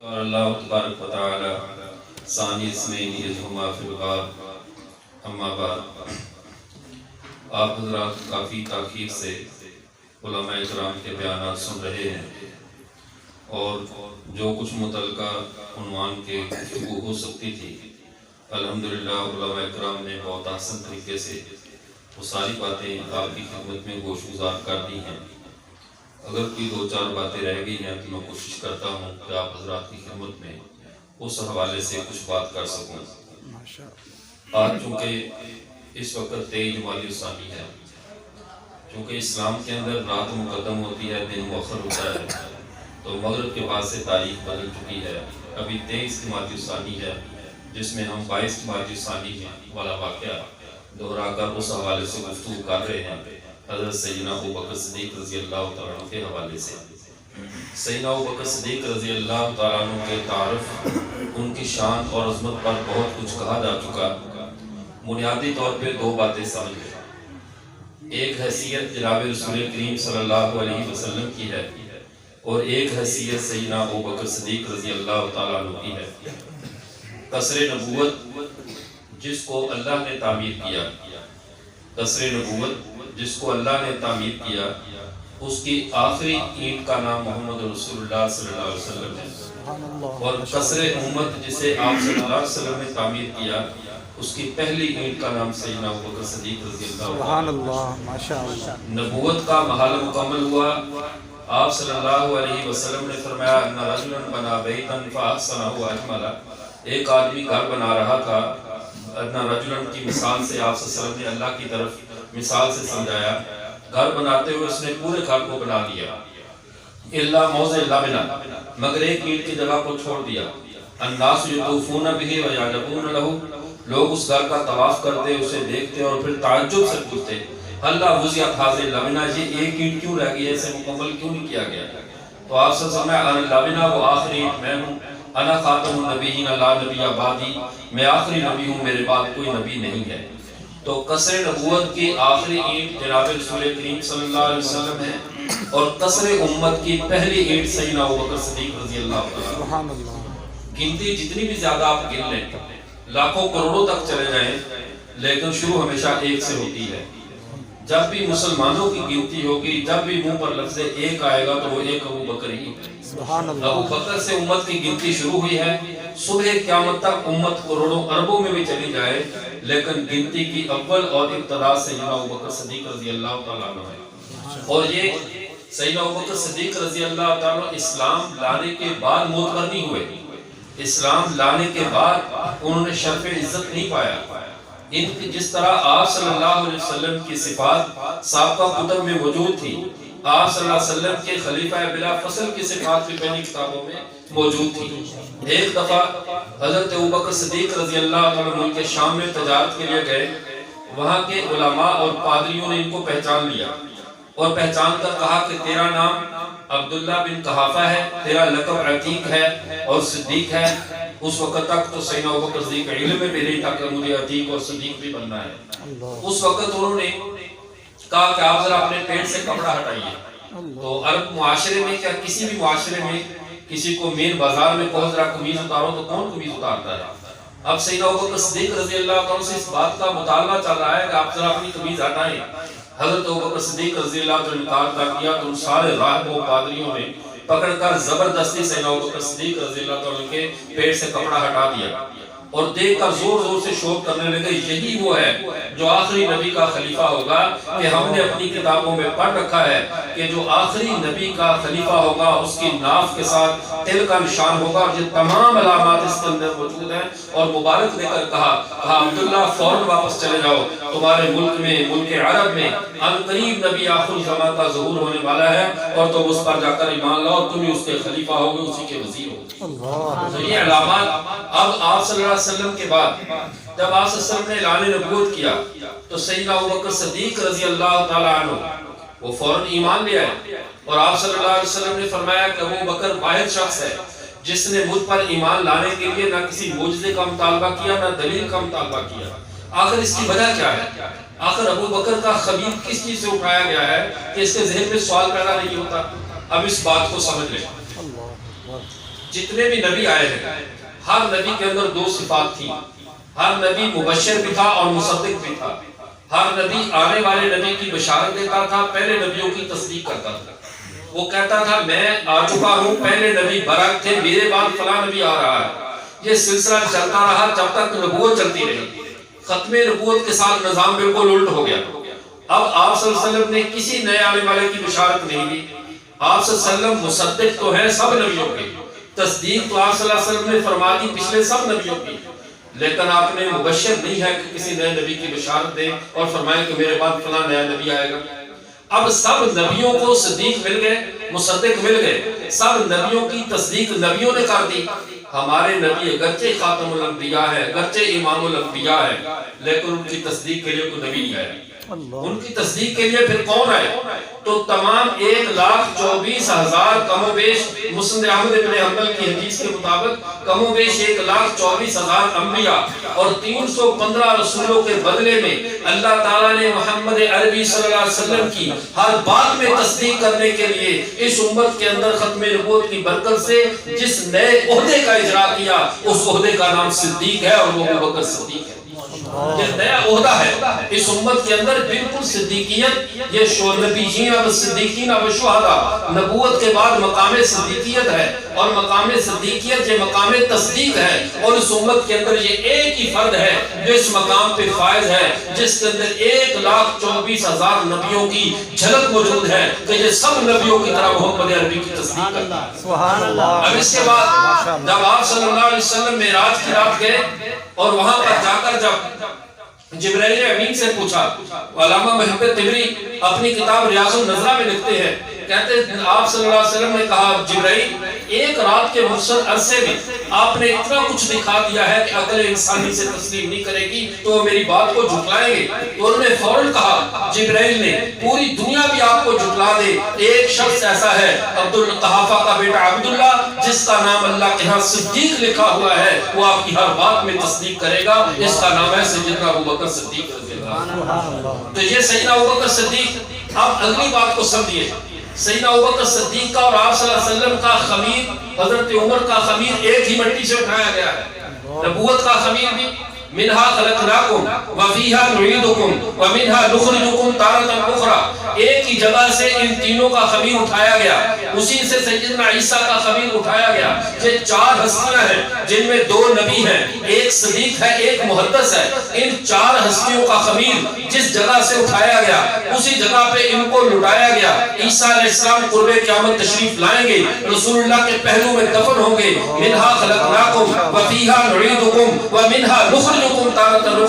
اور اللہ تبارک و تعالی ثانی اسمین یجہما فی الغار اما بعد، آپ حضرات کافی تاخیر سے علماء اکرام کے بیانات سن رہے ہیں اور جو کچھ متعلقہ عنوان کے گفتگو ہو سکتی تھی الحمدللہ علماء اکرام نے بہت آسان طریقے سے وہ ساری باتیں آپ کی خدمت میں گوش گزار کر دی ہیں۔ اگر کوئی دو چار باتیں رہ گئی ہیں تو میں کوشش کرتا ہوں کہ آپ حضرات کی خدمت میں اس حوالے سے کچھ بات کر سکوں۔ آج چونکہ اس وقت 23 جمادی الثانی ہے، چونکہ اسلام کے اندر رات مقدم ہوتی ہے، دن مؤخر ہوتا ہے، تو مغرب کے بعد سے تاریخ بدل چکی ہے۔ ابھی 23 جمادی الثانی ہے، جس میں ہم 22 جمادی الثانی والا واقعہ دہرا کر اس حوالے سے گفتگو کر رہے ہیں حضرت سیدنا ابوبکر صدیق رضی اللہ تعالیٰ عنہ کے حوالے سے۔ سیدنا ابوبکر صدیق رضی اللہ تعالیٰ عنہ کے تعارف، ان کی شان اور عظمت پر بہت کچھ کہا جا چکا۔ بنیادی طور پہ دو باتیں سمجھ لیں، ایک حیثیت جناب رسول کریم صلی اللہ علیہ وسلم کی ہے اور ایک حیثیت سیدنا ابوبکر صدیق رضی اللہ تعالیٰ عنہ کی ہے۔ قصر نبوت جس کو اللہ نے تعمیر کیا، قصر نبوت جس کو اللہ نے تعمیر کیا، اس کی آخری اینٹ کا نام محمد رسول اللہ صلی اللہ علیہ وسلم ہے، اور قصر امت جسے آپ صلی اللہ علیہ وسلم نے تعمیر کیا، اس کی پہلی اینٹ کا نام سیدنا ابوبکر صدیق رضی اللہ عنہ۔ نبوت کا محل مکمل ہوا۔ آپ صلی اللہ علیہ وسلم نے فرمایا ان رجلا بنا بیتا فاحسنہ واجملہ، ایک آدمی گھر بنا رہا تھا۔ ادنا رجلن کی مثال سے آپ صلی اللہ علیہ وسلم نے اللہ کی طرف مثال سے سمجھایا، گھر بناتے ہوئے اس نے پورے گھر کو بنا دیا، الا موضع لبنہ، مگر ایک اینٹ کی جگہ کو چھوڑ دیا۔ الناس یطوفون بہ ویعجبون لہ، لوگ اس گھر کا طواف کرتے، اسے دیکھتے اور پھر تعجب سے پوچھتے اللہ وضعت ھذہ لبنہ، یہ ایک اینٹ کیوں رہ گئی ہے، اسے مکمل کیوں نہیں کیا گیا؟ تو آپ صلی اللہ علیہ وسلم نے لبنہ، وہ آخری اینٹ میں ہوں، انا خاتم النبیین لا نبی بعدی، میں آخری نبی ہوں، میرے بعد کوئی نبی نہیں ہے۔ تو قصر نبوت کی آخری اینٹ جناب رسول کریم صلی اللہ علیہ وسلم ہے، اور قصر امت کی پہلی اینٹ سیدنا ابوبکر صدیق رضی اللہ عنہ۔ گنتی جتنی بھی زیادہ آپ گن لیں، لاکھوں کروڑوں تک چلے جائیں، لیکن شروع ہمیشہ ایک سے ہوتی ہے۔ جب بھی مسلمانوں کی گنتی ہوگی، جب بھی منہ پر لفظ ایک آئے گا تو وہ ایک ابوبکر ہی ہے۔ ابوبکر سے امت کی گنتی شروع ہوئی ہے، صبح قیامت تک امت کروڑوں اربوں میں بھی چلی جائے، لیکن گنتی کی اول اور ابتدا سیدنا ابوبکر صدیق رضی اللہ تعالیٰ عنہ ہے۔ اور یہ سیدنا ابوبکر صدیق رضی اللہ تعالیٰ عنہ اسلام لانے کے بعد معتبر نہیں ہوئے، اسلام لانے کے بعد انہوں نے شرف عزت نہیں پایا۔ ان کی جس طرح آپ صلی اللہ علیہ وسلم کی صفات سابقہ کتب میں موجود تھی، آپ صلی اللہ علیہ وسلم کے خلیفہ بلا فصل کی صفات بھی پہلی کتابوں میں موجود تھی۔ ایک دفعہ حضرت ابوبکر صدیق رضی اللہ عنہ ملک شام میں تجارت کے لیے گئے، وہاں کے علماء اور پادریوں نے ان کو پہچان لیا اور پہچان کر کہا کہ تیرا نام عبداللہ بن قحافہ ہے، تیرا لقب عتیق ہے اور صدیق ہے۔ اس وقت تک تو سیدنا ابوبکر صدیق علم میں بھی نہیں تھا کہ مجھے عتیق اور صدیق بھی بننا ہے۔ اس وقت انہوں نے کہا کہ آپ ذرا اپنے پیٹ سے کپڑا ہٹائیے۔ تو عرب معاشرے میں، کیا کسی بھی معاشرے میں کسی کو مین بازار میں کہو ذرا قمیض اتارو تو کون قمیض اتارتا ہے؟ اب سیدنا ابوبکر صدیق رضی اللہ عنہ سے اس بات کا مطالبہ چل رہا ہے کہ آپ ذرا اپنی قمیض ہٹائیں۔ حضرت ابوبکر صدیق رضی اللہ عنہ نے مطالبہ کیا تو ان سارے راہبوں پادریوں نے پکڑ کر زبردستی سیدنا ابوبکر صدیق رضی اللہ عنہ کے پیٹ سے کپڑا ہٹا دیا اور دیکھ کر زور زور سے شوق کرنے لگے، یہی وہ ہے جو آخری نبی کا خلیفہ ہوگا، کہ ہم نے اپنی کتابوں میں پڑھ رکھا ہے کہ جو آخری نبی کا خلیفہ ہوگا اس کی ناف کے ساتھ تل کا نشان ہوگا، اور یہ تمام علامات اس کے اندر موجود ہیں۔ اور مبارک دے کر کہا عبداللہ فوراً واپس چلے جاؤ، تمہارے ملک میں، ملک عرب میں ان قریب نبی آخر زمان کا ظہور ہونے والا ہے، اور تم اس پر جا کر ایمان لاؤ، تم ہی اس کے خلیفہ ہوگے، اسی کے وزیر ہوگے۔ تو یہ علامات اب آپ صلی اللہ علیہ وسلم کے بعد جب آپ صلی اللہ علیہ وسلم نے اعلان نبوت کیا تو سیدنا ابوبکر صدیق رضی اللہ تعالیٰ عنہ وہ فوراً ایمان لے آئے، اور آپ صلی اللہ علیہ وسلم نے فرمایا کہ ابوبکر واحد شخص ہے جس نے مجھ پر ایمان لانے کے لیے نہ کسی معجزے کا مطالبہ کیا، نہ دلیل کا مطالبہ کیا۔ آخر اس کی وجہ کیا ہے؟ آخر ابوبکر کا خبیر کس چیز سے اٹھایا گیا ہے کہ اس کے ذہن میں سوال پیدا نہیں ہوتا؟ اب اس بات کو سمجھ لیں۔ جتنے بھی نبی آئے ہیں ہر نبی کے اندر دو صفات تھی. ہر نبی مبشر بھی تھا اور مصدق بھی تھا. ہر نبی آنے والے نبی کی بشارت دیتا تھا، پہلے نبیوں کی تصدیق کرتا تھا. وہ کہتا تھا میں آ چکا ہوں، پہلے نبی برحق تھے، میرے بعد فلاں نبی آ رہا ہے. یہ سلسلہ چلتا رہا جب تک نبوت چلتی رہی. ختم نبوت کے ساتھ نظام بالکل الٹ ہو گیا. اب آپ صلی اللہ علیہ وسلم نے کسی نئے آنے والے کی بشارت نہیں دی. آپ صلی اللہ علیہ وسلم مصدق تو ہیں سب نبیوں کی، تصدیق تو آپ صلی اللہ علیہ وسلم نے فرما دی پچھلے سب نبیوں کی، لیکن آپ نے مبشر نہیں ہے کہ کسی نئے نبی کی بشارت دیں اور فرمائیں کہ میرے بعد فلاں نیا نبی آئے گا. اب سب نبیوں کو صدیق مل گئے، مصدق مل گئے، سب نبیوں کی تصدیق نبیوں نے کر دی. ہمارے نبی اگرچہ خاتم الانبیاء ہے، اگرچہ امام الانبیاء ہے، لیکن ان کی تصدیق کے لیے کوئی نبی نہیں آیا. ان کی تصدیق کے لیے پھر کون آئے؟ تو تمام 1,24,000 کم و بیش مسند احمد بن حنبل کی حدیث کے مطابق کم و بیش 1,24,000 انبیاء اور 315 رسولوں کے بدلے میں اللہ تعالیٰ نے محمد عربی صلی اللہ علیہ وسلم کی ہر بات میں تصدیق کرنے کے لیے اس امت کے اندر ختم نبوت کی برکت سے جس نئے عہدے کا اجرا کیا اس عہدے کا نام صدیق ہے اور وہ ابو بکر صدیق ہے. یہ نیا عہدہ ہے اس امت کے اندر، بالکل صدیقیت. یہ نبیین و صدیقین و شہداء، نبوت کے بعد مقام صدیقیت ہے اور مقام صدیقیت یہ مقام تصدیق ہے. اور اس امت کے اندر یہ ایک ہی فرد ہے جو اس مقام پہ فائز ہے، جس کے اندر 1,24,000 نبیوں کی جھلک موجود ہے کہ یہ سب نبیوں کی طرح محمد عربی کی تصدیق کرتا ہے. سبحان اللہ. اب اس کے بعد جب آپ صلی اللہ علیہ وسلم معراج کی رات گئے اور وہاں پر جا کر جب جبرائیل امین سے پوچھا، علامہ محمد طبری اپنی کتاب ریاض النظرہ میں لکھتے ہیں، کہتے ہیں آپ صلی اللہ علیہ وسلم نے کہا جبرائیل ایک رات کے مختصر عرصے میں آپ نے اتنا کچھ دکھا دیا ہے کہ عقل انسانی سے تسلیم نہیں کرے گی تو وہ میری بات کو جھٹلائیں گے. تو انہوں نے فوراً کہا جبرائیل نے پوری دنیا بھی آپ کو جھٹلا دے، ایک شخص ایسا ہے عبدالقحافہ کا بیٹا عبداللہ جس کا نام اللہ کے ہاں صدیق لکھا ہوا ہے، وہ آپ کی ہر بات میں تصدیق کرے گا، اس کا نام ہے سیدنا ابو بکر صدیق. تو یہ سیدنا ابو بکر صدیق. اب اگلی بات کو سمجھیے، سیدنا ابو بکر صدیق کا اور آپ صلی اللہ علیہ وسلم کا خمیر، حضرت عمر کا خمیر ایک ہی مٹی سے اٹھایا گیا ہے. نبوت کا خمیر بھی منہا خلقناکم وفیہا نعیدکم ومنہا نخرجکم تارۃ اخری، ایک ہی جگہ سے ان تینوں کا خمیر اٹھایا گیا. اسی سے سیدنا عیسیٰ کا خمیر اٹھایا گیا. یہ 4 ہستیاں ہیں جن میں 2 نبی ہیں، ایک صدیق ہے، ایک محدث ہے. ان 4 ہستیوں کا خمیر جس جگہ سے اٹھایا گیا اسی جگہ پہ ان کو لٹایا گیا. عیسیٰ علیہ السلام قرب قیامت تشریف لائیں گے، رسول اللہ کے پہلو میں دفن ہوں گے. منہا خلقناکم وفیہا نعیدکم ومنہا نخرجکم تارۃ اخری.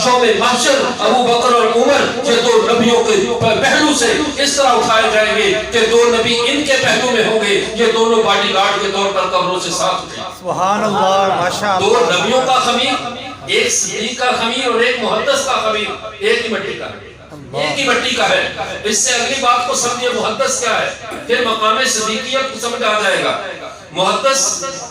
شوم محشر ابو بکر اور عمر یہ 2 نبیوں کے پہلو سے اس طرح اٹھائے جائیں گے کہ 2 نبی ان کے پہلو میں ہوں گے، یہ دونوں باڈی گارڈ کے طور پر قبروں سے ساتھ اٹھیں. سبحان اللہ، ماشاءاللہ. 2 نبیوں کا خمیر، ایک صدیق کا خمیر اور ایک محدث کا خمیر، ایک ہی مٹی کا ہے، ایک ہی مٹی کا ہے. اس سے اگلی بات کو سمجھیے محدث کیا ہے، پھر مقام صدیقیت کو سمجھ آ جائے گا. محدث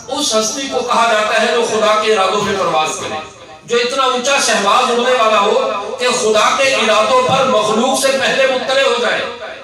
اس ہستی کو کہا جاتا ہے جو خدا کے ارادوں میں پرواز کرے، جو اتنا اونچا شہباز اڑنے والا ہو کہ خدا کے ارادوں پر مخلوق سے پہلے مطلع ہو جائے.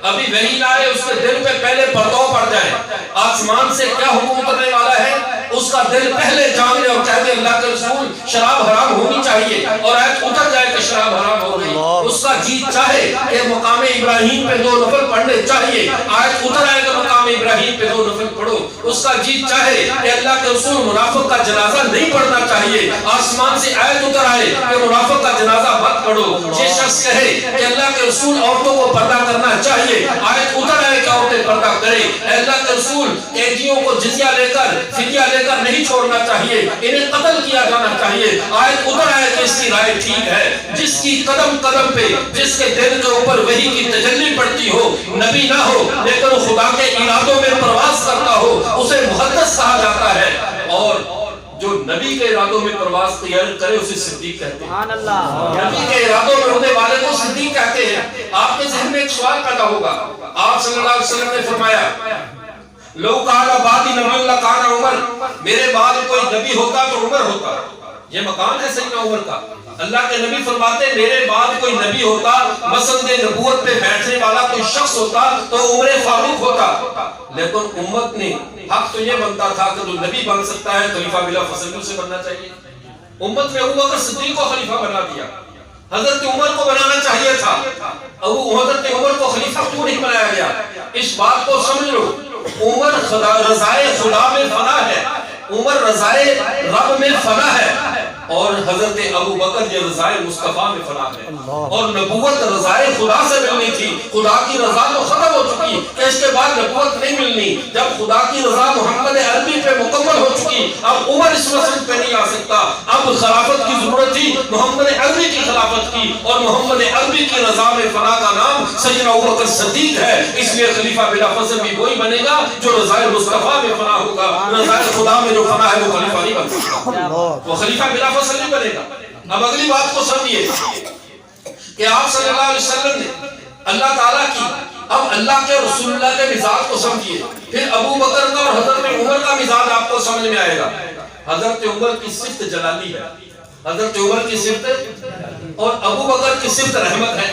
ابھی وحی نہ آئے اس کے دل پہ پہلے پرتو پڑ جائے، آسمان سے کیا حکم اترنے والا ہے اس کا دل پہلے جان لے اور کہہ دے اللہ کے رسول شراب حرام ہونی چاہیے، اور آیت اتر جائے کہ شراب حرام ہو گئی. اس کا جی چاہے کہ مقام ابراہیم پہ 2 نفل پڑھنے چاہیے، آیت اتر آئے کہ مقام ابراہیم پہ 2 نفل پڑھو. اس کا جی چاہے کہ اللہ کے رسول منافق کا جنازہ نہیں پڑھنا چاہیے، آسمان سے آیت اتر آئے کہ منافق کا جنازہ مت پڑھو. یہ شخص کہے کہ اللہ کے رسول عورتوں کو پردہ کرنا چاہیے، آیت اتر آئے کہ عورتیں پردہ کریں. اللہ کے رسول قیدیوں کو جزیہ لے کر فدیہ لے کر نہیں چھوڑنا چاہیے، انہیں قتل کیا جانا چاہیے، آیت اتر آئے کہ اس کی رائے ٹھیک ہے. جس کی قدم قدم پہ جس کے دل کے اوپر وحی کی تجلی پڑتی ہو، نبی نہ ہو لیکن وہ خدا کے ارادوں میں پرواز کرتا ہو، اسے محدث کہا جاتا ہے. اور جو نبی کے ارادوں میں پرواز کرے اسے صدیق کہتے ہیں. نبی کے ارادوں میں ہونے والے کو صدیق کہتے ہیں. آپ کے ذہن میں ایک سوال پیدا ہوگا، آپ صلی اللہ علیہ وسلم نے فرمایا لو قال بعدی نبی اللہ کان عمر، میرے بعد کوئی نبی ہوتا تو عمر ہوتا. یہ مقام ہے سیدنا عمر کا. اللہ کے نبی فرماتے میرے بعد کوئی نبی ہوتا، مسند نبوت پہ بیٹھنے والا کوئی شخص ہوتا تو عمر فاروق ہوتا. لیکن امت نے حق تو یہ بنتا تھا کہ جو نبی بن سکتا ہے خلیفہ بلا فصل سے بننا چاہیے. امت نے ابو بکر صدیق کو خلیفہ بنا دیا. حضرت عمر کو بنانا چاہیے تھا. حضرت عمر کو خلیفہ کیوں نہیں بنایا گیا؟ اس بات کو سمجھ لو. عمر رضائے خدا میں فنا ہے, عمر رضائے رب میں فنا ہے, اور حضرت ابو بکر یہ رضائے مصطفیٰ میں فنا ہے. اور نبوت رضائے خدا سے ملنی تھی, خدا کی رضا تو ختم ہو چکی کہ اس کے بعد نبوت نہیں ملنی. جب خدا کی رضا محمد عربی پہ مکمل ہو چکی, اب عمر اس مسجد پہ نہیں آ سکتا. اب خلافت کی ضرورت تھی محمد عربی کی خلافت کی, اور محمد عربی کی رضا میں فنا کا نام سیدنا ابو بکر صدیق ہے. اس لیے خلیفہ بلا فصل بھی وہی بنے گا جو رضائے مصطفیٰ میں فنا ہوگا. رضائے خدا میں جو فنا ہے وہ خلیفہ نہیں بن سکتا, وہ خلیفہ بلا فصل نہیں بنے گا. اب اگلی بات کو سمجھیے کہ آپ صلی اللہ علیہ وسلم نے اللہ تعالیٰ کی, اب اللہ کے رسول اللہ کے مزاج کو سمجھیے, پھر ابو بکر کا اور حضرت عمر کا مزاج آپ کو سمجھ میں آئے گا. حضرت عمر کی صفت جلالی ہے, حضرت عمر کی صفت, اور ابو بکر کی صفت رحمت ہے.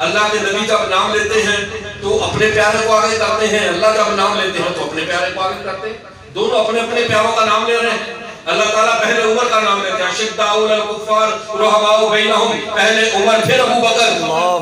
اللہ کے نبی جب نام لیتے ہیں تو اپنے پیارے کو آگے کرتے ہیں, اللہ جب نام لیتے ہیں تو اپنے پیارے کو آگے کرتے ہیں. دونوں اپنے اپنے پیاروں کا نام لے رہے ہیں. اللہ تعالیٰ پہلے عمر کا نام لیتے ہیں, اشداء علی الکفار رحماء بینہم, پہلے عمر پھر ابو بکر.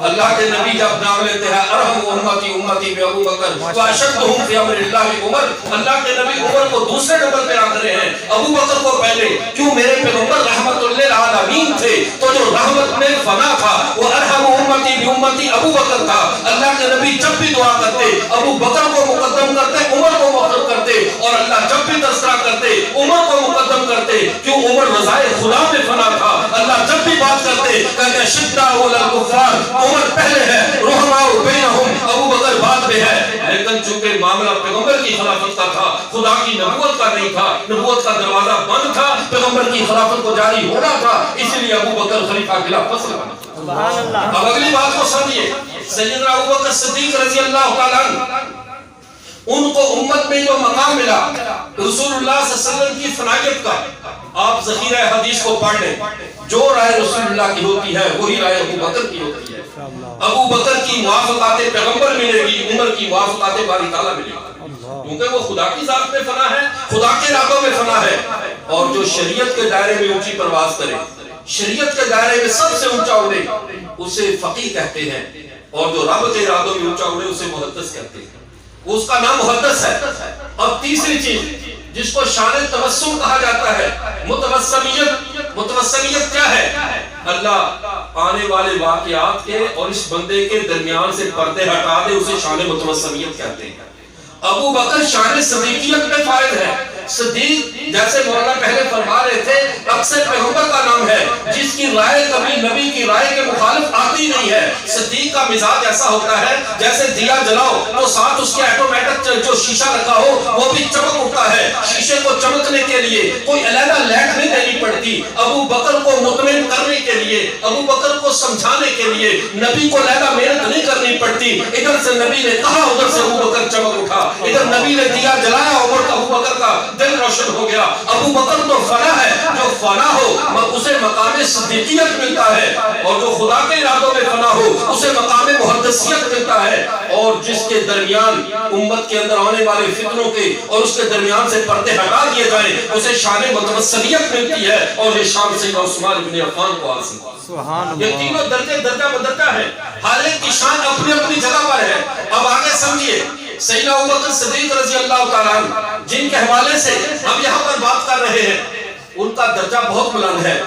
اللہ کے نبی جب نام لیتے ہیں ارحم امتی امتی بابو بکر واشدہم فی امر اللہ عمر, اللہ کے نبی عمر کو دوسرے نمبر پہ رکھ رہے ہیں, ابو بکر کو پہلے. کیوں؟ میرے پیغمبر رحمت للعالمین تھے, تو جو رحمت میں فنا تھا وہ ارحم امتی بامتی ابو بکر تھا. اللہ کے نبی جب بھی دعا کرتے ابو بکر کو مقدم کرتے, عمر کو مؤخر کرتے, اور اللہ جب بھی تذکرہ کرتے عمر کو مقدم کرتے. کیوں؟ عمر رضائے خدا میں فنا تھا. اللہ جب بھی بات کرتے کہتے اشداء علی الکفار, عمر پہلے ہے, رحماء بینہم, ابو بکر بعد میں ہے. لیکن چونکہ معاملہ پیغمبر کی خلافت کا تھا, خدا کی نبوت کا نہیں تھا, نبوت کا دروازہ بند تھا, پیغمبر کی خلافت کو جاری ہونا تھا, اس لیے ابو بکر خلیفہ بلا فصل بنا. اب اگلی بات کو سمجھیے, سیدنا ابو بکر صدیق رضی اللہ تعالیٰ عنہ, ان کو امت میں جو مقام ملا رسول اللہ صلی اللہ علیہ وسلم کی فنائیت کا, آپ ذخیرہ حدیث کو پڑھ لیں, جو رائے رسول اللہ کی ہوتی ہے وہی رائے ابو بکر کی ہوتی ہے. ابو بکر کی موافقات پیغمبر ملے گی, عمر کی موافقات باری تعالیٰ ملے گی, کیونکہ وہ خدا کی ذات میں فنا ہے, خدا کے ارادوں میں فنا ہے. اور جو شریعت کے دائرے میں اونچی پرواز کرے, شریعت کے دائرے میں سب سے اونچا اڑے, اسے فقیہ کہتے ہیں, اور جو رب کے ارادوں میں اونچا اڑے اسے محدث کہتے ہیں, اس کا نام محدث ہے. اب تیسری چیز جس کو شان توسم کہا جاتا ہے, متوسمیت. متوسمیت کیا ہے؟ اللہ آنے والے واقعات کے اور اس بندے کے درمیان سے پردے ہٹا دے, اسے شان متوسمیت کہتے ہیں. ابو بکر شان صدیقیت میں فائد ہے. صدیق جیسے مولانا پہلے فرما رہے تھے اکثر پیغمبر کا نام ہے جس کی رائے کبھی نبی کی رائے کے مخالف آتی نہیں ہے. صدیق کا مزاج ایسا ہوتا ہے جیسے دیا جلاؤ تو ساتھ اس کے آٹومیٹک جو شیشہ رکھا ہو وہ بھی چمک اٹھتا ہے. شیشے کو چمکنے کے لیے کوئی علیحدہ لائٹ نہیں دینی پڑتی. ابو بکر کو مطمئن کرنے کے لیے, ابو بکر کو سمجھانے کے لیے نبی کو علیحدہ محنت نہیں کرنی پڑتی. ادھر سے نبی نے کہا, ادھر سے ابو بکر چمک اٹھا, ادھر نبی نے دیا جلایا, عمر کا ابو بکر کا دل روشن ہو گیا. ابو بکر تو فنا ہے, جو فنا ہو اسے مقام صدیقیت ملتا ہے, اور جو خدا کے ارادوں میں فنا ہو اسے مقام محدثیت ملتا ہے. اور جس کے درمیان امت کے اندر آنے والے فتنوں کے اور اس کے درمیان سے پردے ہٹا دیے جائیں اسے شان متوسلیت ملتی ہے, اور یہ شان سیدنا عثمان بن عفان کو حاصل ہے. یہ تینوں درجے درجہ بدرجہ ہے, ہر ایک کی شان اپنی اپنی جگہ پر ہے. اب آگے سمجھیے سیدنا ابو بکر صدیق رضی اللہ تعالیٰ عنہ جن کے حوالے سے ہم یہاں پر بات کر رہے ہیں, ان کا درجہ بہت بلند ہے.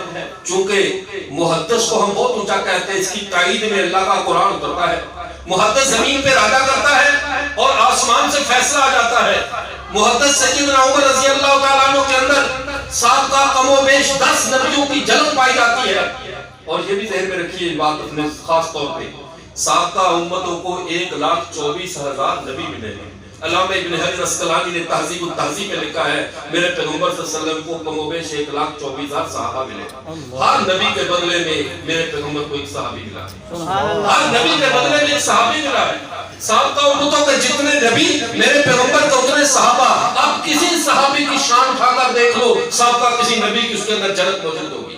چونکہ محدث کو ہم بہت اونچا کہتے ہیں, اس کی تائید میں اللہ کا قرآن اترتا ہے. محدث زمین پہ راجا کرتا ہے اور آسمان سے فیصلہ آ جاتا ہے. محدث سیدنا عمر رضی اللہ تعالیٰ عنہ کے اندر سابقہ کم و بیش 10 نبیوں کی جھلک پائی جاتی ہے. اور یہ بھی ذہن میں رکھیے بات اپنے خاص طور پہ, سابقہ امتوں کو 1,24,000 نبی ملے ہیں. علامہ ابن حجر اسقلانی نے تہذیب التہذیب میں لکھا ہے میرے پیغمبر صلی اللہ علیہ وسلم کو کم و بیش 1,24,000 صحابہ ملے. ہر نبی کے بدلے میں میرے پیغمبر کو ایک صحابی ملا ہے, ہر نبی کے بدلے میں ایک صحابی ملا ہے. سابقہ امتوں کے جتنے نبی میرے پیغمبر کے اتنے صحابہ. اب کسی صحابی کی شان اٹھا کر دیکھ لو, سابقہ کسی نبی کی اس کے اندر جھلک موجود ہوگی.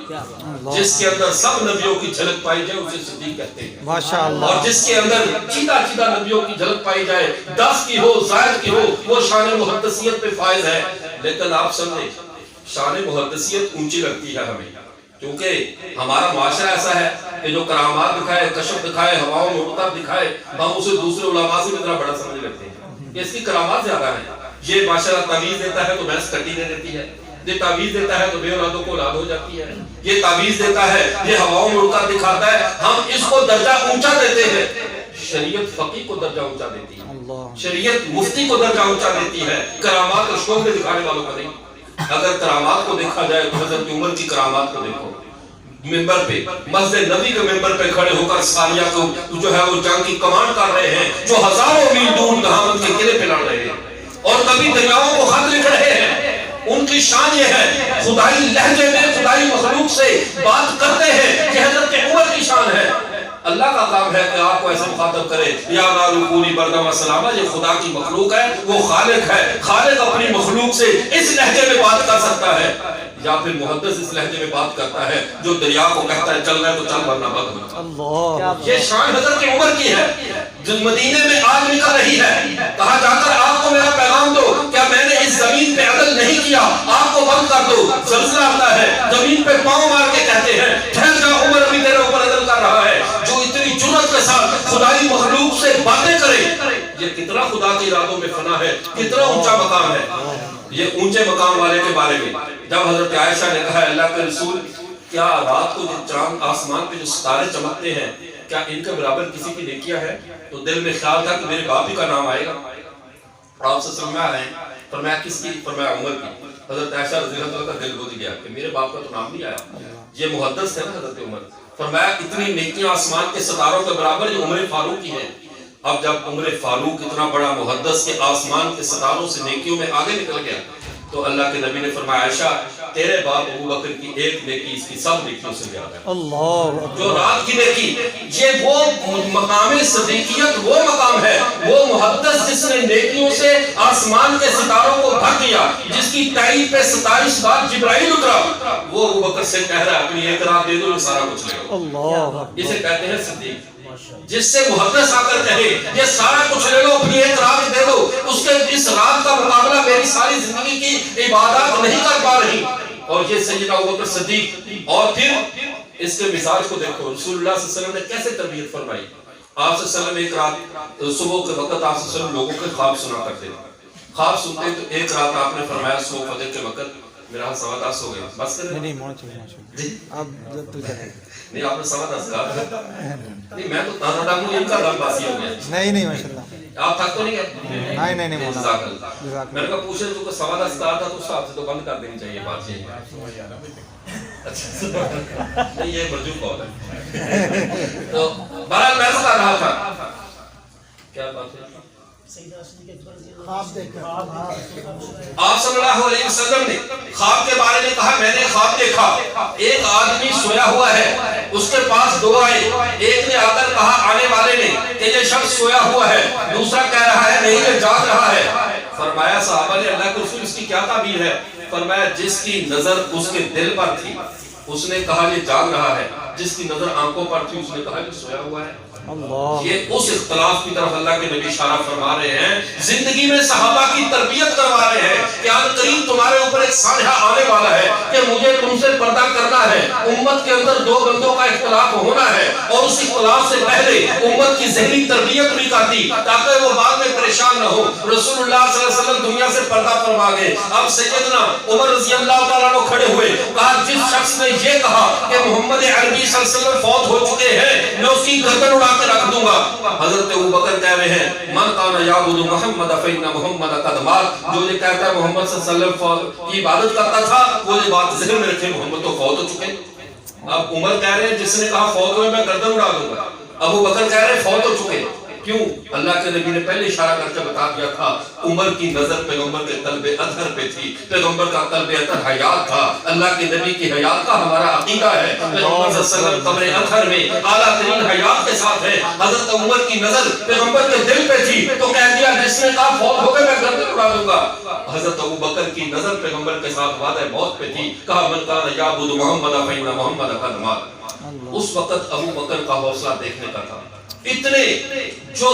جس کے اندر سب نبیوں کی جھلک پائی جائے اسے صدیق کہتے ہیں ماشاءاللہ. اور جس کے اندر چیدہ چیدہ نبیوں کی جھلک پائی جائے, 10 کی ہو زائد کی ہو, وہ شان محدثیت پہ فائز ہے. لیکن آپ سمجھیں شان محدثیت اونچی لگتی ہے ہمیں, کیونکہ ہمارا معاشرہ ایسا ہے کہ جو کرامات دکھائے, کشف دکھائے, ہواؤں میں اڑتا دکھائے, ہم اسے دوسرے علماء سے اتنا بڑا سمجھ لیتے ہیں کہ اس کی کرامات زیادہ ہیں. یہ معاشرہ تعویذ دیتا ہے تو بھینس کٹی دے دیتی ہے, یہ تعویذ دیتا ہے تو بے اولادوں کو اولاد ہو جاتی ہے, یہ تعویذ دیتا ہے, یہ ہواؤں میں اڑتا دکھاتا ہے, ہم اس کو درجہ اونچا دیتے ہیں. شریعت فقیہ کو درجہ اونچا دیتی ہے, شریعت مفتی کو درجہ اونچا دیتی ہے, کرامات اور شوق میں دکھانے والوں کو نہیں. اگر کرامات کو دیکھا جائے تو حضرت عمر کی کرامات کو دیکھو. ممبر پہ, مسجد نبی کے ممبر پہ کھڑے ہو کر سالیہ کو جو ہے وہ جنگ کی کمان کر رہے ہیں, جو ہزاروں میل دور دہامت کے قلعے پہ لڑ رہے ہیں, اور کبھی دریاؤں کو خط لکھ رہے ہیں. ان کی شان یہ ہے خدائی لہجے میں خدائی مخلوق سے بات کرتے ہیں, یہ حضرت عمر کی شان ہے. اللہ کا کام ہے کہ آپ کو ایسے مخاطب کرے, یا نارو پوری بردم السلامہ, یہ خدا کی مخلوق ہے, وہ خالق ہے. خالق اپنی مخلوق سے اس لہجے میں بات کر سکتا ہے, یا پھر محدث اس لہجے میں بات کرتا ہے جو دریا کو کہتا ہے چل رہا ہے تو چل ورنہ بند ہو. یہ شان حضرت عمر کی ہے جو مدینے میں آگ نکل رہی ہے. کہا جا کر آپ کو میرا پیغام دو, کیا میں نے اس زمین پہ عدل نہیں کیا, آپ کو بند کر دو. زلزلہ آتا ہے, زمین پہ پاؤں مار کے کہتے ہیں ٹھہر جا, عمر ابھی تیرے اوپر عدل کر رہا ہے. جو اتنی جرأت کے ساتھ خدائی مخلوق سے باتیں کرے, یہ کتنا خدا کے ارادوں میں فنا ہے, کتنا اونچا مقام ہے. یہ اونچے مقام والے کے بارے میں جب حضرت عائشہ نے کہا اللہ کے رسول, کیا رات کو جو چاند آسمان پہ جو ستارے چمکتے ہیں کیا ان کے برابر کسی کی نیکیاں ہے, تو دل میں خیال تھا کہ میرے باپ ہی کا نام آئے گا. آپ سے سمجھا رہے ہیں, فرمایا کس کی, فرمایا عمر کی. حضرت عائشہ رضی اللہ عنہ کا دل بجھ گیا کہ میرے باپ کا تو نام نہیں آیا, یہ محدث ہے نا حضرت عمر. فرمایا اتنی نیکیاں آسمان کے ستاروں کے برابر جو عمر فاروق کی ہیں. اب جب عمر فاروق اتنا بڑا محدث کے آسمان کے ستاروں سے نیکیوں میں آگے نکل گیا, تو اللہ کے نبی نے فرمایا عائشہ تیرے باپ ابو بکر کی ایک نیکی اس کی سب نیکیوں سے زیادہ ہے. اللہ جو رات کی نیکی, یہ وہ مقام صدیقیت, وہ مقام ہے, وہ محدث جس نے نیکیوں سے آسمان کے ستاروں کو بھر دیا, جس کی تائید پہ 27 بار جبرائیل اترا, وہ ابو بکر سے کہہ رہا ہے اپنی ایک رات دے دو, سارا کچھ لے لو. اللہ اسے کہتے ہیں صدیق. جس سے محدث آ کر کہے یہ سارا کچھ لے لو, اپنی ایک رات دے دو, اس کے اس رات کا مقابلہ میری ساری زندگی کی عبادات نہیں کر پا رہی. اور یہ سیدنا ابوبکر صدیق. اور پھر اس کے مزاج کو دیکھو, رسول اللہ صلی اللہ علیہ وسلم نے کیسے تربیت فرمائی. آپ صلی اللہ علیہ وسلم ایک رات صبح کے وقت آپ صلی اللہ علیہ وسلم لوگوں کے خواب سنا کرتے تھے. خواب سنتے تو ایک رات آپ نے فرمایا صبح فجر کے وقت, میرا 10:15 ہو گیا, بس کریں نہیں آپ نے 10:15 کہا نہیں, میں تو تازہ دم ہوں, ان کا دم باسی ہو گیا. نہیں ماشاءاللہ آپ تھک تو نہیں گئے. نہیں جزاک اللہ. میں نے کہا پوچھے تو 10:15 کہا تھا تو اس حساب سے تو بند کر دینی چاہیے بات. اچھا نہیں یہ مرجو قول ہے. تو بہرحال میں بتا رہا تھا کیا بات ہے, آپ صلی اللہ علیہ وسلم نے خواب کے بارے میں کہا میں نے خواب دیکھا, ایک آدمی سویا ہوا ہے, اس کے پاس 2 آئے, ایک نے آ کر کہا آنے والے نے کہ یہ شخص سویا ہوا ہے, دوسرا کہہ رہا ہے نہیں یہ جاگ رہا ہے. فرمایا صحابہ نے اللہ کے رسول اس کی کیا تعبیر ہے. فرمایا جس کی نظر اس کے دل پر تھی اس نے کہا یہ جاگ رہا ہے, جس کی نظر آنکھوں پر تھی اس نے کہا یہ سویا ہوا ہے. یہ اس اختلاف کی طرف اللہ کے نبی اشارہ فرما رہے ہیں, زندگی میں صحابہ کی تربیت کروا رہے ہیں کہ آن قریب تمہارے اوپر ایک سانحہ آنے والا ہے کہ مجھے تم سے پردہ کرنا ہے, امت کے اندر 2 بندوں کا اختلاف ہونا ہے, اور اس اختلاف سے پہلے امت کی ذہنی تربیت بھی کرتی تاکہ وہ بعد میں پریشان نہ ہو. رسول اللہ صلی اللہ علیہ وسلم دنیا سے پردہ فرما گئے. اب سیدنا عمر رضی اللہ تعالیٰ عنہ کھڑے ہوئے, کہا جس شخص نے یہ کہا کہ محمد عربی صلی اللہ علیہ وسلم فوت ہو چکے ہیں, میں اس کی گردن اڑا رکھ دوں گا. حضرت ابوبکر کہہ رہے ہیں من کان یعبد محمد فإن محمد قد مات, جو یہ کہتا ہے محمد صلی اللہ علیہ وسلم کی عبادت کرتا تھا, وہ یہ بات ذہن میں رکھے محمد تو فوت ہو چکے. اب عمر کہہ رہے ہیں جس نے کہا فوت ہوئے میں گردن اڑا دوں گا, ابوبکر کہہ رہے ہیں فوت ہو چکے. کیوں؟ اللہ کے نبی نے پہلے اشارہ کر کے بتا دیا تھا عمر کی نظر پیغمبر کے قلب اطہر پہ تھی، پیغمبر کا قلب اطہر حیات تھا، اللہ کے نبی کی حیات کا ہمارا عقیدہ ہے، پیغمبر صلی اللہ علیہ وسلم قبر اطہر میں اعلیٰ ترین حیات کے ساتھ ہے، حضرت عمر کی نظر پیغمبر کے دل پہ تھی تو کہہ دیا جس نے کہا فوت ہو گئے میں گردن اڑا دوں گا، حضرت ابو بکر کی نظر پیغمبر کے ساتھ وعدہ موت پہ تھی، کہا من کان یعبد محمد فإن محمد قد مات۔ اس وقت ابو بکر کا حوصلہ دیکھنے کا تھا، اتنے جو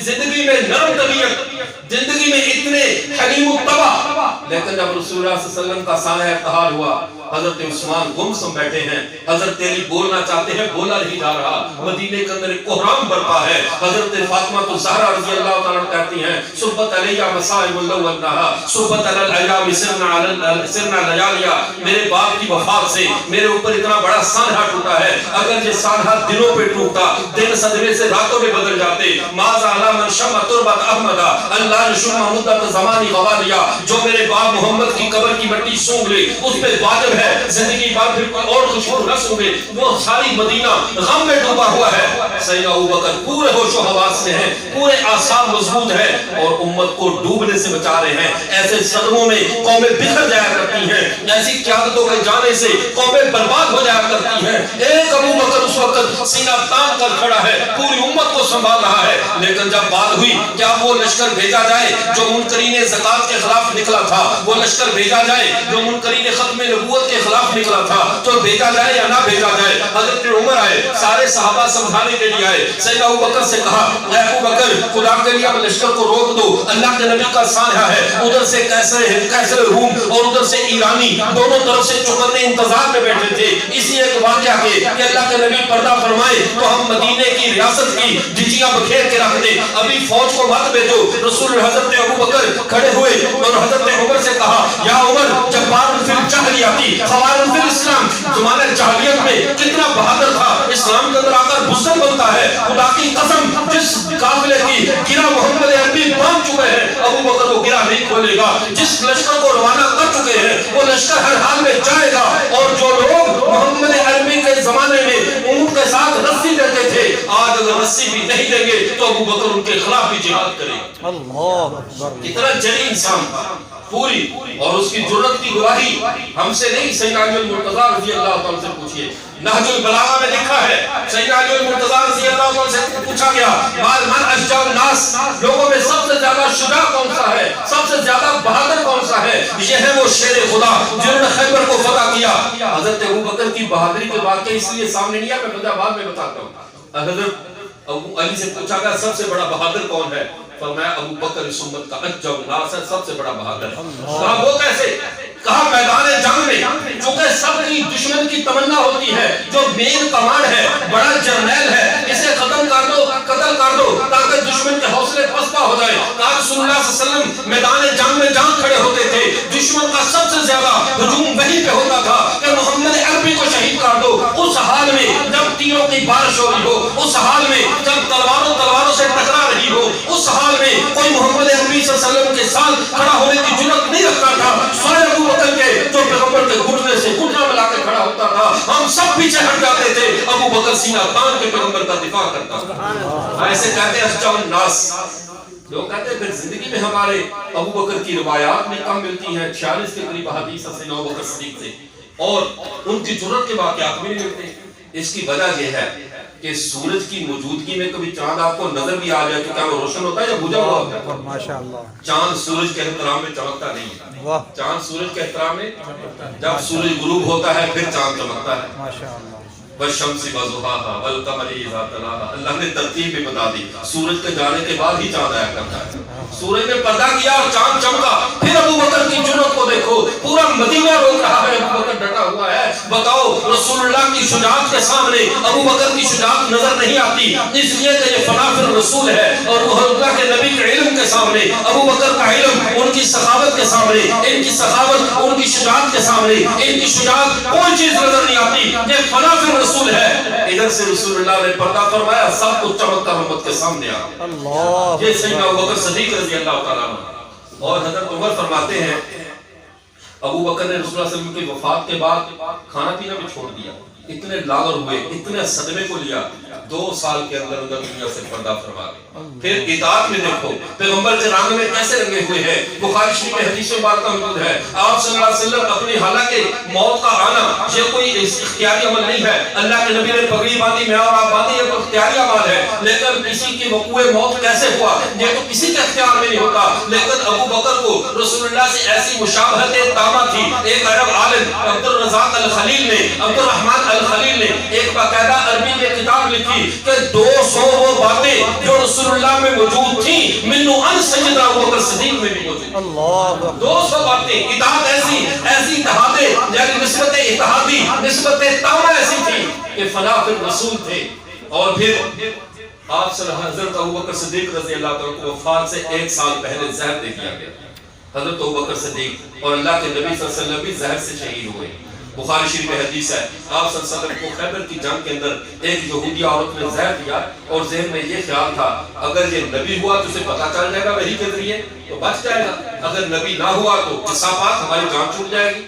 زندگی میں نرم طبیعت، زندگی میں اتنے حلیم الطبع، لیکن جب رسول اللہ صلی اللہ علیہ وسلم کا سایہ ارتحال ہوا، حضرت عثمان گمسم بیٹھے ہیں، حضرت علی بولنا چاہتے ہیں بولا نہیں جا رہا، مدینے کے اندر ایک کوہرام برپا ہے، حضرت فاطمہ الزہرا رضی اللہ تعالیٰ کہتی ہیں صبت علیہ مصائب اللہ والنہا صبت علی الایام سرنا لیالیا، میرے باپ کی وفات سے میرے اوپر اتنا بڑا سانحہ ٹوٹا ہے، اگر یہ سانحہ دنوں پہ ٹوٹتا دن صدمے سے راتوں میں بدل جاتے، ماذا علی من شم تربت احمدہ اللہ نشم مدت زمانی غوالیا، جو میرے باپ محمد کی قبر کی مٹی سونگ لے اس پہ واجب ہے زندگی بعد پھر کوئی اور خوشبو نہ سونگے، وہ ساری مدینہ غم میں ڈوبا ہوا ہے، سیدنا ابو بکر پورے ہوش و حواس میں ہیں، پورے اعصاب مضبوط ہیں اور امت کو ڈوبنے سے بچا رہے ہیں، ایسے صدموں میں قومیں بکھر جایا کرتی ہیں، ایسی قیادتوں کے جانے سے قومیں برباد ہو جایا کرتی ہیں، ایک ابو بکر اس وقت سینہ تان کر کھڑا ہے، پوری امت کو سنبھال رہا ہے، لیکن جب بات ہوئی کیا وہ لشکر بھیجا جائے جو منکرین زکات کے خلاف نکلا تھا، وہ لشکر بھیجا جائے جو منکرین ختم نبوت کے خلاف نکلا تھا، تو بھیجا جائے یا نہ بھیجا جائے، حضرت عمر آئے، سارے صحابہ سمجھانے کے لیے آئے، سیدنا ابو بکر سے کہا اے ابو بکر خدا کے لیے اب لشکر کو روک دو، اللہ کے نبی کا سانحہ ہے، ادھر سے کیسر روم اور ادھر سے ایرانی دونوں طرف سے چوکنے انتظار میں بیٹھے تھے، اسی ایک واقعہ کے کہ اللہ کے نبی پردہ فرمائے تو ہم مدینے کی ریاست کی جھجیاں بکھیر کے رکھ دیں، ابھی فوج کو مت بھیجو، رسول حضرت ابو بکر کھڑے ہوئے اور حضرت عمر سے کہا یا عمر جبار فی الجاہلیتی خوار فی الاسلام، زمانہ جاہلیت میں کتنا بہادر تھا، اسلام کے اندر آ کر بزدل بنتا ہے، خدا کی قسم جس قافلے کی گرہ محمد عربی باندھ چکے ہیں ابو بکر وہ گرہ نہیں کھولے گا، جس لشکر کو روانہ کر چکے ہیں وہ لشکر ہر حال میں جائے گا، اور جو لوگ محمد عربی کے زمانے میں اونٹ کے ساتھ رسی دیتے تھے آج اگر رسی بھی نہیں دیں گے تو ابو بکر ان کے خلاف بھی جہاد کرے گا۔ اتنا جلی انسان تھا پوری، اور اس کی جرأت کی گواہی ہم سے نہیں، سیدنا علی المرتضیٰ رضی اللہ تعالیٰ سے پوچھئے، نہج البلاغہ میں لکھا ہے، سیدنا علی المرتضیٰ رضی اللہ تعالیٰ سے پوچھا گیا من اشجاع الناس، لوگوں میں سب سے زیادہ شجاع کون سا ہے، سب سے زیادہ بہادر کون سا ہے؟ یہ ہے وہ شیر خدا جنہوں نے خیبر کو فتح کیا۔ حضرت ابو بکر کی بہادری کے واقعے اس لیے سامنے نہیں ہے، میں بدہ بعد میں بتاتا ہوں۔ حضرت ابو علی سے پوچھا گیا سب سے بڑا بہادر کون ہے؟ فرمایا ابو بکر اس امت کا اشجاع الناس ہے، سب سے بڑا بہادر۔ کہا وہ کیسے؟ کہا میدان جنگ میں چونکہ سب کی دشمن کی تمنا ہوتی ہے، جو مین کمانڈ ہے بڑا جرنیل ہے اسے ختم کر دو، قتل کر دو تاکہ دشمن کے حوصلے پستہ ہو جائے۔ کہا رسول اللہ صلی اللہ علیہ وسلم میدان جنگ میں جان کھڑے ہوتے تھے، دشمن کا سب سے زیادہ ہجوم وہیں پہ ہوتا تھا کہ محمد عربی کو شہید کر دو، اس حال میں جب تیروں کی بارش ہو رہی ہو، اس حال میں جب تلواروں سے ٹکرا رہی ہو، اس حال میں کوئی محمد عربی صلی اللہ علیہ وسلم کے ساتھ کھڑا ہونے کی جرأت نہیں رکھتا تھا، سوائے ابو بکر کے جو پیغمبر کے گھٹنے سے گھٹنا ملا کے کھڑا ہوتا تھا، ہم سب پیچھے ہٹ جاتے تھے، ابو بکر سینہ تان کے پیغمبر کا دفاع کرتا تھا۔ ایسے کہتے ہیں اشجاع الناس، لوگ کہتے ہیں پھر زندگی میں ہمارے ابو بکر کی روایات میں کم ملتی ہیں، 46 کے قریب حدیث سے ابو بکر صدیق سے، اور ان کی جرأت کے واقعات میں نہیں ملتے۔ اس کی وجہ یہ ہے کہ سورج کی موجودگی میں کبھی چاند آپ کو نظر بھی آ جائے تو کیا وہ روشن ہوتا ہے یا بجھا ہوا ہوتا ہے؟ ماشاءاللہ چاند سورج کے احترام میں چمکتا نہیں ہے، چاند سورج کے احترام میں جب سورج غروب ہوتا ہے پھر چاند چمکتا ہے۔ ماشاءاللہ والشمس وضحاها والقمر اذا تلاها، اللہ نے ترتیب بھی بتا دی، سورج کے جانے کے بعد ہی چاند آیا کرتا ہے۔ سورج نے پردہ کیا اور چاند چمکا، پھر ابو بکر کی جرأت کو دیکھو، پورا مدینہ روک رہا ہے، ابو بکر ڈٹا ہوا ہے۔ بتاؤ رسول اللہ کی شجاعت کے سامنے ابو بکر کی شجاعت نظر نہیں آتی، اس لیے کہ یہ فنا فی الرسول ہے، اور اللہ کے نبی کے علم کے سامنے ابو بکر کا علم ان کی سخاوت کے سامنے، ان کی سخاوت ان کی شجاعت کے سامنے، ان کی شجاعت کوئی چیز نظر نہیں آتی، یہ فنا فی الرسول ہے۔ ادھر سے رسول اللہ نے پردہ فرمایا، سب کچھ چمکتا امت کے سامنے آ، یہ سیدنا ابو بکر صدیق رضی اللہ تعالیٰ عنہ۔ اور حضرت عمر فرماتے ہیں ابو بکر نے رسول اللہ صلی اللہ علیہ وسلم کی وفات کے بعد کھانا پینا بھی چھوڑ دیا، اتنے لاغر ہوئے، اتنے صدمے کو لیا، 2 سال کے اندر دنیا سے پردہ فرما گئے۔ پھر اطاعت میں دیکھو پیغمبر کے رنگ میں کیسے رنگے ہوئے ہیں، بخاری شریف میں حدیث مبارکہ موجود ہے، آپ صلی اللہ علیہ وسلم اپنی، حالانکہ موت کا آنا یہ کوئی اختیاری عمل نہیں ہے، اللہ کے نبی نے پگڑی باندھی، میں اور آپ باندھی، یہ تو اختیاری عمل ہے، لیکن کسی کی وقوع موت کیسے ہوا، یہ تو کسی کے اختیار میں نہیں ہوتا۔ لیکن ابو بکر کو رسول اللہ سے ایسی مشابہت تامہ تھی، ایک عرب عالم عبد الرزاق الخلیل نے، عبد الرحمن الخلیل نے ایک باقاعدہ عربی میں کتاب لکھی کہ 200 وہ باتیں جو رسول اللہ میں موجود تھیں منو ان سیدنا ابو بکر صدیق میں بھی موجود، اللہ 200 باتیں، اطاعت ایسی اتحادیں، یعنی نسبت اتحادی، نسبت تامہ ایسی تھی کہ فنا فی الرسول تھے۔ اور پھر آپ صلی اللہ حضرت ابو بکر صدیق رضی اللہ عنہ کو وفات سے 1 سال پہلے زہر دے دیا گیا۔ حضرت ابو بکر صدیق اور اللہ کے نبی صلی اللہ علیہ وسلم بھی زہر سے شہید ہوئے۔ بخاری شریف میں حدیث ہے، آپ صلی اللہ علیہ وسلم کو خیبر کی جنگ کے اندر ایک یہودی عورت نے زہر دیا اور ذہن میں یہ خیال تھا اگر یہ نبی ہوا تو اسے پتہ چل جائے گا وحی کے ذریعے تو بچ جائے گا، اگر نبی نہ ہوا تو کسافات ہماری جان چھوٹ جائے گی۔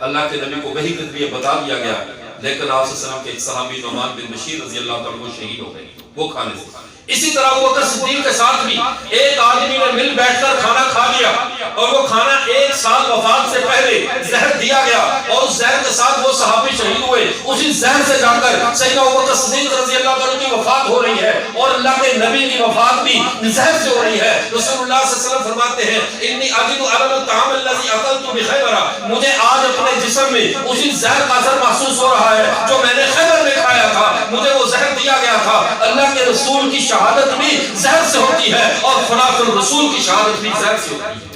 اللہ کے نبی کو وحی کے ذریعے بتا دیا گیا، لیکن آپ صلی اللہ علیہ وسلم کے ایک صحابی نعمان بن بشیر رضی اللہ عنہ شہید ہو گئے وہ کھانے سے۔ اسی طرح ابو بکر صدیق کے ساتھ بھی ایک آدمی نے مل بیٹھ کر کھانا کھا لیا اور وہ کھانا 1 سال وفات سے پہلے زہر دیا گیا اور اس زہر کے ساتھ وہ صحابی شہید ہوئے۔ اسی زہر سے جا کر سیدنا ابو بکر صدیق رضی اللہ عنہ کی وفات ہو رہی ہے اور اللہ کے نبی کی وفات بھی زہر سے ہو رہی ہے۔ رسول اللہ صلی اللہ علیہ وسلم فرماتے ہیں انی اجد علم الطعام الذی اکلت بخیبر، مجھے آج اپنے جسم میں اسی زہر کا اثر محسوس ہو رہا ہے جو میں نے خیبر میں کھایا تھا، مجھے وہ زہر دیا گیا تھا۔ اللہ کے رسول کی شہادت بھی زہر سے ہوتی ہے اور فنا فی الرسول کی شہادت بھی زہر سے ہوتی ہے۔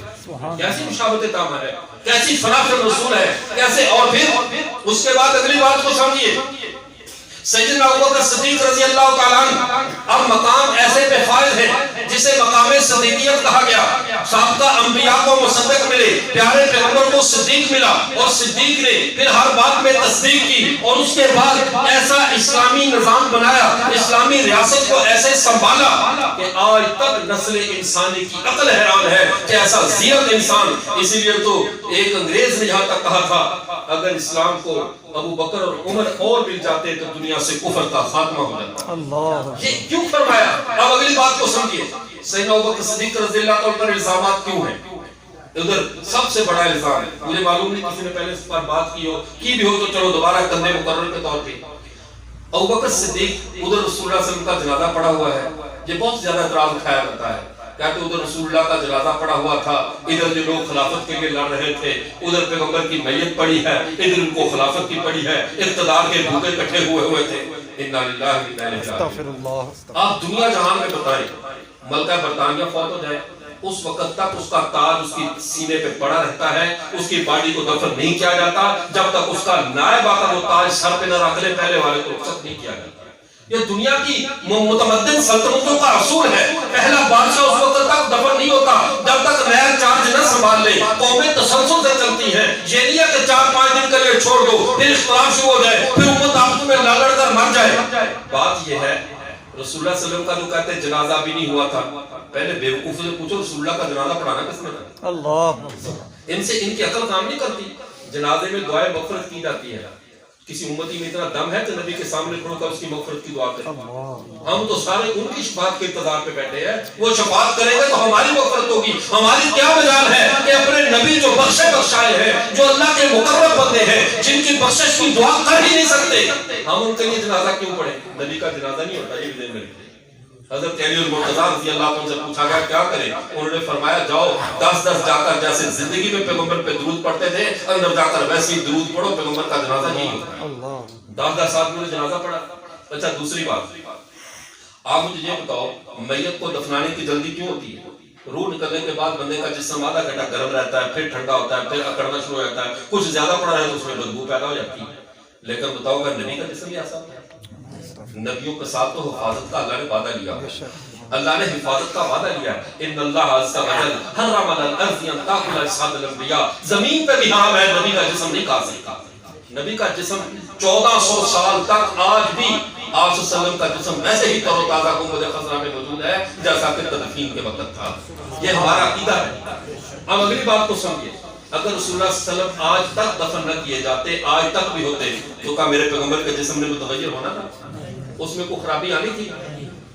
کیسی مشابہت تامہ ہے، کیسی فنا فی الرسول ہے، کیسے۔ اور پھر اس کے بعد اگلی بات کو سمجھیے، سیدنا ابو بکر صدیق رضی اللہ تعالیٰ عنہ اب مقام ایسے پہ فائز ہے جسے مقام صدیقیت کہا گیا۔ سابقہ انبیاء کو مصدق ملے، پیارے پیغمبر کو صدیق ملا اور صدیق نے پھر ہر بات میں تصدیق کی اور اس کے بعد ایسا اسلامی نظام بنایا، اسلامی ریاست کو ایسے سنبھالا کہ آج تک نسل انسانی کی عقل حیران ہے کہ ایسا زیرک انسان۔ اسی لیے تو ایک انگریز نے یہاں تک کہا تھا اگر اسلام کو ابو بکر اور عمر اور مل جاتے تو دنیا سے کفر کا خاتمہ ہو جاتا۔ اللہ یہ کیوں فرمایا؟ اب اگلی بات کو سمجھیے، سیدنا ابو بکر صدیق رضی اللہ عنہ پر الزامات کیوں ہیں؟ ادھر سب سے بڑا الزام ہے، مجھے معلوم نہیں کسی نے پہلے اس پر بات کی بھی ہو تو چلو دوبارہ کندھے مقرر کے طور پہ۔ ابو بکر صدیق ادھر رسول اللہ صلی اللہ علیہ وسلم کا جنازہ پڑا ہوا ہے، یہ بہت زیادہ اعتراض اٹھایا جاتا ہے، کہتے ادھر رسول اللہ کا جنازہ پڑا ہوا تھا، ادھر جو لوگ خلافت کے لیے لڑ رہے تھے، ادھر پیغمبر کی میت پڑی ہے، ادھر ان کو خلافت کی پڑی ہے، اقتدار کے بھوکے کٹھے ہوئے تھے۔ انا للہ و انا الیہ راجعون۔ آپ دنیا جہان میں بتائیں، ملکہ برطانیہ فوت ہو جائے اس وقت تک اس کا تاج اس کی سینے پہ پڑا رہتا ہے، اس کی باڈی کو دفن نہیں کیا جاتا جب تک اس کا نائب آقا وہ تاج سر پہ نہ رکھ لے، پہلے والے کو رخصت نہیں کیا جاتا۔ یہ دنیا کی متمدن سلطنتوں کا اصول ہے، پہلا بادشاہ اس وقت تک دفن نہیں ہوتا جب تک نیا چارج نہ سنبھال لے۔ قومیں تسلسل سے چلتی ہیں، یہ نہیں ہے کہ 4-5 دن کے لیے چھوڑ دو پھر اختلاف شروع ہو جائے، پھر امت آپس میں لڑ کر مر جائے۔ بات یہ ہے رسول اللہ صلی اللہ علیہ وسلم کا جو کہتے ہیں جنازہ بھی نہیں ہوا تھا، پہلے بیوقوف سے پوچھو رسول اللہ کا جنازہ پڑھانا کس نے تھا؟ اللہ ان سے ان کی عقل کام نہیں کرتی۔ جنازے میں دعائیں مغفرت کی جاتی ہے، کسی امتی میں اتنا دم ہے کہ نبی کے سامنے کھڑو کر اس کی مغفرت کی دعا کریں۔ ہم تو سارے ان کی شفاعت کے انتظار پہ بیٹھے ہیں، وہ شفاعت کریں گے تو ہماری مغفرت ہوگی۔ ہماری کیا مجال ہے کہ اپنے نبی جو بخشائے ہیں، جو اللہ کے مقرب بندے ہیں، جن کی بخشش کی دعا کر ہی نہیں سکتے، ہم ان کے لیے جنازہ کیوں پڑھیں؟ نبی کا جنازہ نہیں ہوتا، یہ بھی ذہن میں رکھیں۔ حضرت علی المرتضیٰ رضی اللہ عنہ سے پوچھا گیا کیا کریں؟ انہوں نے فرمایا جاؤ 10 جا کر جیسے زندگی میں پیغمبر پہ درود پڑھتے تھے اندر جا کر ویسے ہی درود پڑھو، پیغمبر کا جنازہ نہیں ہوتا۔ 10 آدمیوں نے جنازہ پڑھا۔ اچھا دوسری بات، آپ مجھے یہ بتاؤ میت کو دفنانے کی جلدی کیوں ہوتی ہے؟ روح نکلنے کے بعد بندے کا جسم آدھا گھنٹہ گرم رہتا ہے، پھر ٹھنڈا ہوتا ہے، پھر اکڑنا شروع ہو جاتا ہے، کچھ زیادہ پڑا ہے تو اس میں بدبو پیدا ہو جاتی ہے۔ لیکن بتاؤ اگر نبی کا جسم بھی ایسا ہے، نبیوں کے ساتھ تو حفاظت کا اللہ نے وعدہ لیا، اللہ نے حفاظت کا وعدہ لیا، ان اللہ عز و جل حرم علی الارض ان تاکل اجساد الانبیاء، زمین پہ بھی حرام ہے نبی کا جسم نہیں کھا سکتا۔ نبی کا جسم 1400 سال تک آج بھی آپ صلی اللہ علیہ وسلم کا جسم ویسے ہی تر و تازہ گنبد خضرا میں موجود ہے جیسا کہ تدفین کے وقت تھا۔ یہ ہمارا عقیدہ ہے۔ اب اگلی بات کو سمجھیے، اگر رسول اللہ صلی اللہ علیہ وسلم آج تک دفن نہ کیے جاتے، آج تک بھی ہوتے، تو کیا میرے پیغمبر کا جسم نے متغیر ہونا تھا؟ اس میں کوئی خرابی آنی تھی؟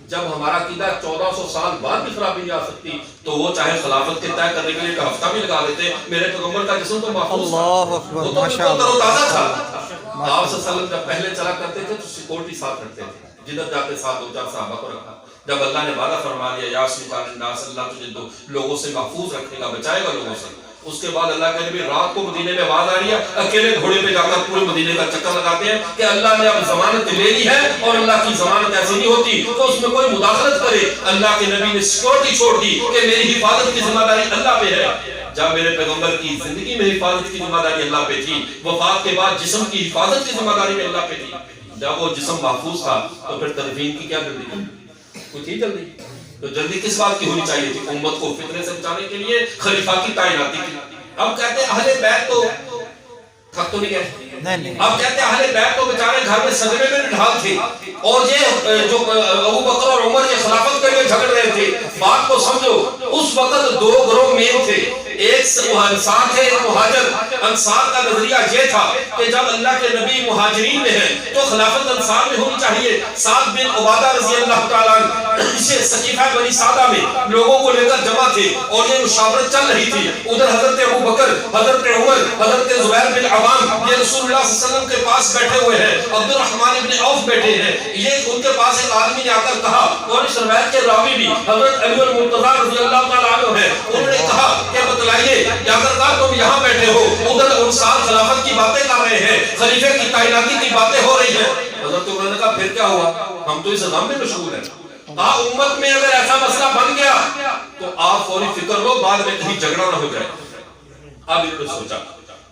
جب ہمارا عقیدہ 1400 سال بعد بھی خرابی نہیں آ سکتی، تو وہ چاہے خلافت کے طے کرنے کے لیے ایک ہفتہ بھی لگا دیتے، میرے پیغمبر کا جسم تو محفوظ تھا، وہ تو بالکل تر و تازہ تھا۔ آپ صلی اللہ علیہ وسلم جب پہلے چلا کرتے تھے تو سیکورٹی ساتھ رکھتے تھے، جدھر جاتے ساتھ 2-4 صحابہ کو رکھا۔ جب اللہ نے وعدہ فرما لیا یا سلطان الناس، اللہ تجھے لوگوں سے محفوظ رکھے گا، بچائے گا لوگوں سے، اس کے بعد اللہ کے نبی رات کو مدینے میں آواز آ رہی ہے، اکیلے گھوڑے پہ جا کر پورے مدینے کا چکر لگاتے ہیں کہ اللہ نے اب ضمانت لے لی ہے، اور اللہ کی ضمانت ایسی نہیں ہوتی تو اس میں کوئی مداخلت کرے۔ اللہ کے نبی نے سیکورٹی چھوڑ دی کہ میری حفاظت کی ذمہ داری اللہ پہ ہے۔ جب میرے پیغمبر کی زندگی میں حفاظت کی ذمہ داری اللہ پہ تھی، وفات کے بعد جسم کی حفاظت کی ذمہ داری میں اللہ پہ تھی۔ جب وہ جسم محفوظ تھا تو پھر تدفین کی کیا جلدی کوئی تھی؟ جلدی تو جلدی کس بات کی ہونی چاہیے تھی؟ امت کو فتنے سے بچانے کے لیے خلیفہ کی تعیناتی کی۔ اب کہتے ہیں اہل بیت تو تھک تو نہیں گئے، اب کہتے ہیں اہل بیت تو بیچارے گھر میں صدمے میں ڈھال تھے، اور یہ جو ابو بکر اور عمر یہ خلافت کے لیے جھگڑ رہے تھے۔ بات کو سمجھو، اس وقت 2 گروہ مین تھے، ایک انصار تھے، ایک مہاجر۔ انصار کا نظریہ یہ تھا کہ جب اللہ کے نبی مہاجرین میں ہیں تو خلافت انصار میں ہونی چاہیے۔ سعد بن عبادہ رضی اللہ تعالیٰ عنہ اسے سقیفہ بنی سعدہ میں لوگوں کو لے کر جمع تھے، اور یہ مشاورت چل رہی تھی۔ ادھر حضرت ابو بکر، حضرت عمر، حضرت زبیر بن عوام یہ رسول اللہ صلی اللہ علیہ وسلم کے پاس بیٹھے ہوئے ہیں، عبد الرحمن بن عوف بیٹھے ہیں۔ یہ ان کے پاس ایک آدمی نے آ کر کہا، اور اس روایت کے راوی بھی حضرت علی المرتضیٰ رضی اللہ تعالیٰ عنہ ہیں، انہوں نے کہا کہ بتلائیے، یا اگر کہا تم یہاں بیٹھے ہو، ادھر انصار خلافت کی باتیں کر رہے ہیں، خلیفے کی تعیناتی کی باتیں ہو رہی ہیں۔ حضرت عمر نے کہا پھر کیا ہوا، ہم تو اس نام میں مشغول ہیں۔ کہا امت میں اگر ایسا مسئلہ بن گیا تو آپ فوری فکر لو، بعد میں کہیں جھگڑا نہ ہو جائے۔ اب انہوں نے سوچا،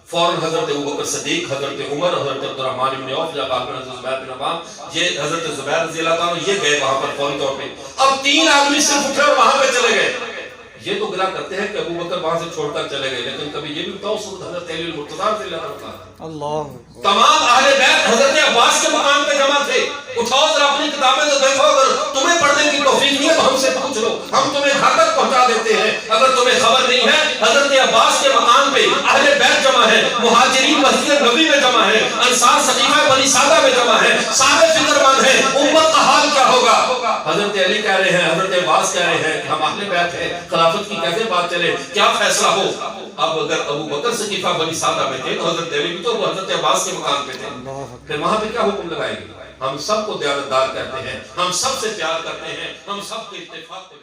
فوراً حضرت ابوبکر صدیق، حضرت عمر، حضرت عبد الرحمن بن عوف، جب آپ حضرت زبیر بن عوام، یہ حضرت زبیر رضی اللہ تعالیٰ یہ گئے وہاں پر فوری طور پہ۔ اب 3 آدمی صرف اٹھے اور وہاں پہ چلے گئے۔ یہ تو گلا کرتے ہیں کہ ابوبکر وہاں سے چھوڑ کر چلے گئے، لیکن کبھی یہ بھی بتاؤ اس وقت حضرت علی المرتضیٰ رضی اللہ تعالیٰ تمام اہل بیت حضرت عباس کے مقام پہ جمع تھے۔ اٹھاؤ ذرا اپنی کتابیں تو دیکھو، اگر تمہیں پڑھنے کی توفیق نہیں ہے تو ہم سے پوچھ لو، ہم تمہیں گھر تک پہنچا دیتے ہیں۔ اگر تمہیں خبر نہیں ہے، حضرت عباس کے مقام پہ اہل بیت جمع ہے، مہاجرین مسجد نبوی میں جمع ہے، انصار سقیفہ بنی سعدہ میں جمع ہے، سارے فکر مند ہیں امت کا حال کیا ہوگا۔ حضرت علی کہہ رہے ہیں، حضرت عباس کہہ رہے ہیں کہ ہم اہل بیت ہیں، خلافت کی کیسے بات چلے، کیا فیصلہ ہو۔ اب اگر ابو بکر سقیفہ بنی سعدہ میں تھے تو حضرت علی بھی تو حضرت عباس کے مقام پہ تھے، پھر وہاں پہ کیا حکم لگائیں گے؟ ہم سب کو دیانتدار کہتے ہیں، ہم سب سے پیار کرتے ہیں، ہم سب کے اتفاق کو